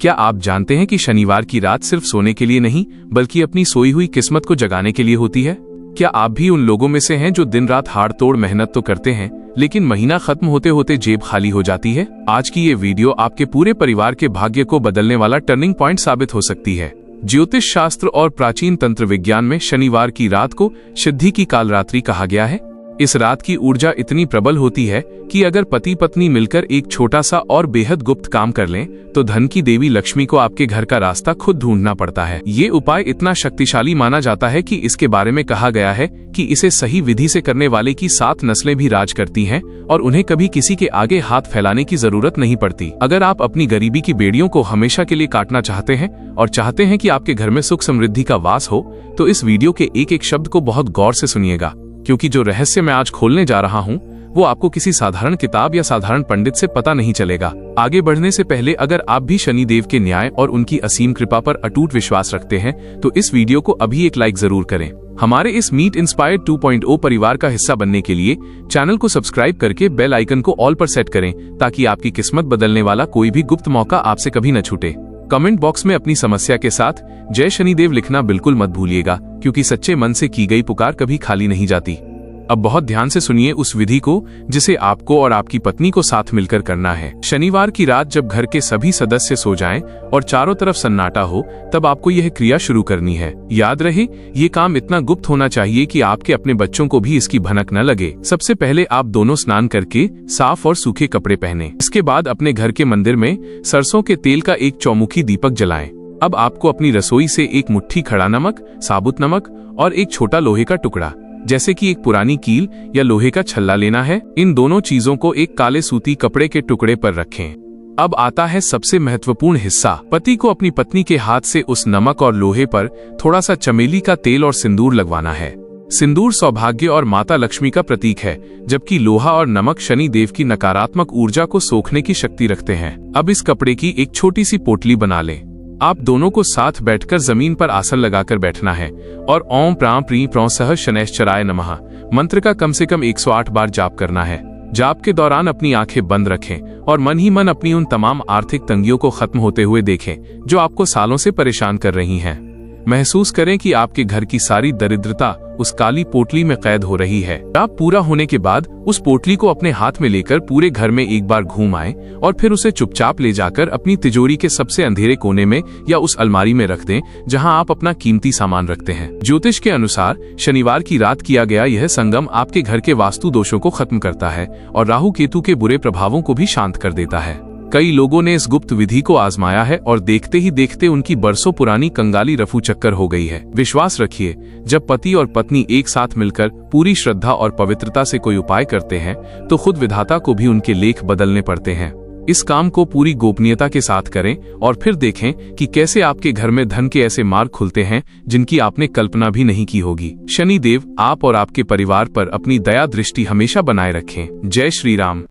क्या आप जानते हैं कि शनिवार की रात सिर्फ सोने के लिए नहीं बल्कि अपनी सोई हुई किस्मत को जगाने के लिए होती है? क्या आप भी उन लोगों में से हैं जो दिन रात हाड़ तोड़ मेहनत तो करते हैं लेकिन महीना खत्म होते होते जेब खाली हो जाती है? आज की ये वीडियो आपके पूरे परिवार के भाग्य को बदलने वाला टर्निंग पॉइंट साबित हो सकती है। ज्योतिष शास्त्र और प्राचीन तंत्र विज्ञान में शनिवार की रात को सिद्धि की कालरात्रि कहा गया है। इस रात की ऊर्जा इतनी प्रबल होती है कि अगर पति पत्नी मिलकर एक छोटा सा और बेहद गुप्त काम कर लें तो धन की देवी लक्ष्मी को आपके घर का रास्ता खुद ढूंढना पड़ता है। ये उपाय इतना शक्तिशाली माना जाता है कि इसके बारे में कहा गया है कि इसे सही विधि से करने वाले की 7 नस्लें भी राज करती हैं और उन्हें कभी किसी के आगे हाथ फैलाने की जरूरत नहीं पड़ती। अगर आप अपनी गरीबी की बेड़ियों को हमेशा के लिए काटना चाहते हैं और चाहते हैं कि आपके घर में सुख समृद्धि का वास हो तो इस वीडियो के एक एक शब्द को बहुत गौर से सुनिएगा, क्योंकि जो रहस्य मैं आज खोलने जा रहा हूँ वो आपको किसी साधारण किताब या साधारण पंडित से पता नहीं चलेगा। आगे बढ़ने से पहले अगर आप भी शनिदेव के न्याय और उनकी असीम कृपा पर अटूट विश्वास रखते हैं तो इस वीडियो को अभी एक लाइक जरूर करें। हमारे इस मीट इंस्पायर्ड 2.0 परिवार का हिस्सा बनने के लिए चैनल को सब्सक्राइब करके बेल आइकन को ऑल पर सेट करें ताकि आपकी किस्मत बदलने वाला कोई भी गुप्त मौका आपसे कभी न छूटे। कमेंट बॉक्स में अपनी समस्या के साथ जय शनिदेव लिखना बिल्कुल मत भूलिएगा, क्योंकि सच्चे मन से की गई पुकार कभी खाली नहीं जाती। अब बहुत ध्यान से सुनिए उस विधि को जिसे आपको और आपकी पत्नी को साथ मिलकर करना है। शनिवार की रात जब घर के सभी सदस्य सो जाएं और चारों तरफ सन्नाटा हो तब आपको यह क्रिया शुरू करनी है। याद रहे, ये काम इतना गुप्त होना चाहिए कि आपके अपने बच्चों को भी इसकी भनक न लगे। सबसे पहले आप दोनों स्नान करके साफ और सूखे कपड़े पहने। इसके बाद अपने घर के मंदिर में सरसों के तेल का एक चौमुखी दीपक जलाएं। अब आपको अपनी रसोई से एक मुट्ठी खड़ा नमक, साबुत नमक और एक छोटा लोहे का टुकड़ा जैसे कि एक पुरानी कील या लोहे का छल्ला लेना है। इन दोनों चीजों को एक काले सूती कपड़े के टुकड़े पर रखें। अब आता है सबसे महत्वपूर्ण हिस्सा। पति को अपनी पत्नी के हाथ से उस नमक और लोहे पर थोड़ा सा चमेली का तेल और सिंदूर लगवाना है। सिंदूर सौभाग्य और माता लक्ष्मी का प्रतीक है, जबकि लोहा और नमक शनि देव की नकारात्मक ऊर्जा को सोखने की शक्ति रखते हैं। अब इस कपड़े की एक छोटी सी पोटली बना लें। आप दोनों को साथ बैठकर जमीन पर आसन लगाकर बैठना है और ओम प्रां प्रीं प्रौ सह शनैश्चराय नमः मंत्र का कम से कम 108 बार जाप करना है। जाप के दौरान अपनी आंखें बंद रखें और मन ही मन अपनी उन तमाम आर्थिक तंगियों को खत्म होते हुए देखें जो आपको सालों से परेशान कर रही हैं। महसूस करें कि आपके घर की सारी दरिद्रता उस काली पोटली में कैद हो रही है। जाप पूरा होने के बाद उस पोटली को अपने हाथ में लेकर पूरे घर में एक बार घूम आए और फिर उसे चुपचाप ले जाकर अपनी तिजोरी के सबसे अंधेरे कोने में या उस अलमारी में रख दें जहां आप अपना कीमती सामान रखते हैं। ज्योतिष के अनुसार शनिवार की रात किया गया यह संगम आपके घर के वास्तु दोषों को खत्म करता है और राहु केतु के बुरे प्रभावों को भी शांत कर देता है। कई लोगों ने इस गुप्त विधि को आजमाया है और देखते ही देखते उनकी बरसों पुरानी कंगाली रफू चक्कर हो गई है। विश्वास रखिए, जब पति और पत्नी एक साथ मिलकर पूरी श्रद्धा और पवित्रता से कोई उपाय करते हैं तो खुद विधाता को भी उनके लेख बदलने पड़ते हैं। इस काम को पूरी गोपनीयता के साथ करें और फिर देखें कि कैसे आपके घर में धन के ऐसे मार्ग खुलते हैं जिनकी आपने कल्पना भी नहीं की होगी। शनिदेव आप और आपके परिवार पर अपनी दया दृष्टि हमेशा बनाए रखें। जय श्री राम।